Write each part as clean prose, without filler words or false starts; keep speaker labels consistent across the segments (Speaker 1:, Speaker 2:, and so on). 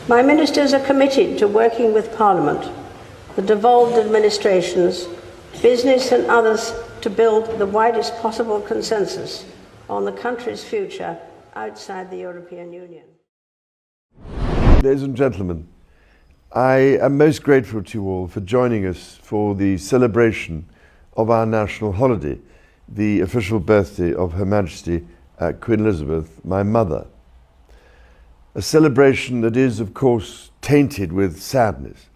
Speaker 1: My ministers are committed to working with Parliament, the devolved administrations, business and others to build the widest possible consensus on the country's future outside the European Union.
Speaker 2: Ladies and gentlemen, I am most grateful to you all for joining us for the celebration of our national holiday, the official birthday of Her Majesty Queen Elizabeth, my mother. A celebration that is, of course, tainted with sadness.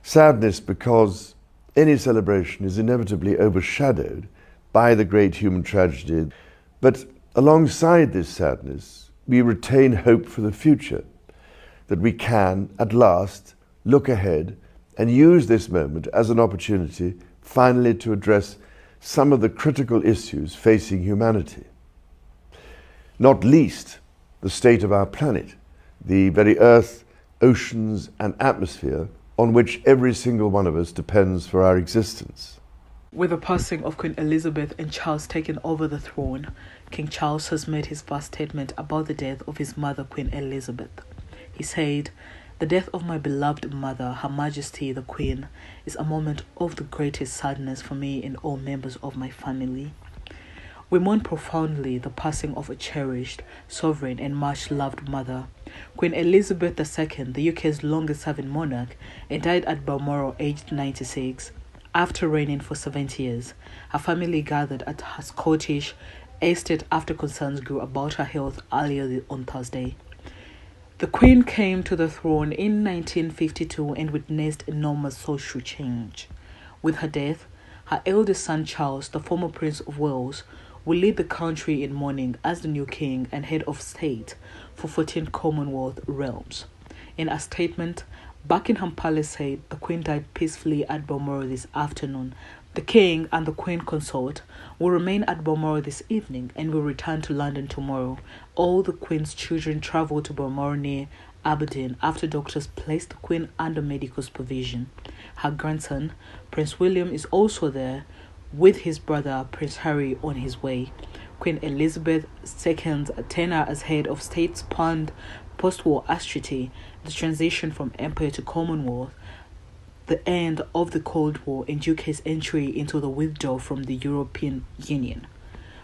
Speaker 2: Sadness because any celebration is inevitably overshadowed by the great human tragedy. But alongside this sadness, we retain hope for the future, that we can, at last, look ahead and use this moment as an opportunity finally to address some of the critical issues facing humanity. Not least, the state of our planet, the very earth, oceans and atmosphere on which every single one of us depends for our existence.
Speaker 3: With the passing of Queen Elizabeth and Charles taking over the throne, King Charles has made his first statement about the death of his mother, Queen Elizabeth. He said, "The death of my beloved mother, Her Majesty the Queen, is a moment of the greatest sadness for me and all members of my family. We mourn profoundly the passing of a cherished, sovereign and much-loved mother, Queen Elizabeth II, the UK's longest-serving monarch, and died at Balmoral aged 96. After reigning for 70 years, her family gathered at her Scottish estate after concerns grew about her health earlier on Thursday. The Queen came to the throne in 1952 and witnessed enormous social change. With her death, her eldest son Charles, the former Prince of Wales, will lead the country in mourning as the new king and head of state for 14 Commonwealth realms. In a statement, Buckingham Palace said the Queen died peacefully at Balmoral this afternoon. The King and the Queen Consort will remain at Balmoral this evening and will return to London tomorrow. All the Queen's children travel to Balmoral near Aberdeen after doctors placed the Queen under medical supervision. Her grandson, Prince William, is also there, with his brother, Prince Harry, on his way. Queen Elizabeth II's tenure as head of state spanned post-war austerity, the transition from Empire to Commonwealth, the end of the Cold War, and UK's entry into the withdrawal from the European Union.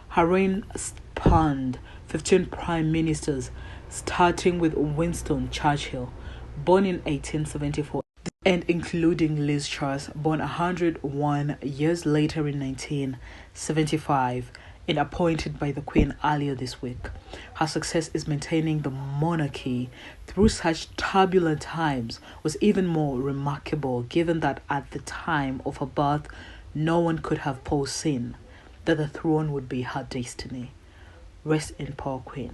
Speaker 3: Her reign spanned 15 prime ministers, starting with Winston Churchill, born in 1874, and including Liz Truss, born 101 years later in 1975, and appointed by the Queen earlier this week. Her success in maintaining the monarchy through such turbulent times was even more remarkable, given that at the time of her birth, no one could have foreseen that the throne would be her destiny. Rest in power, Queen.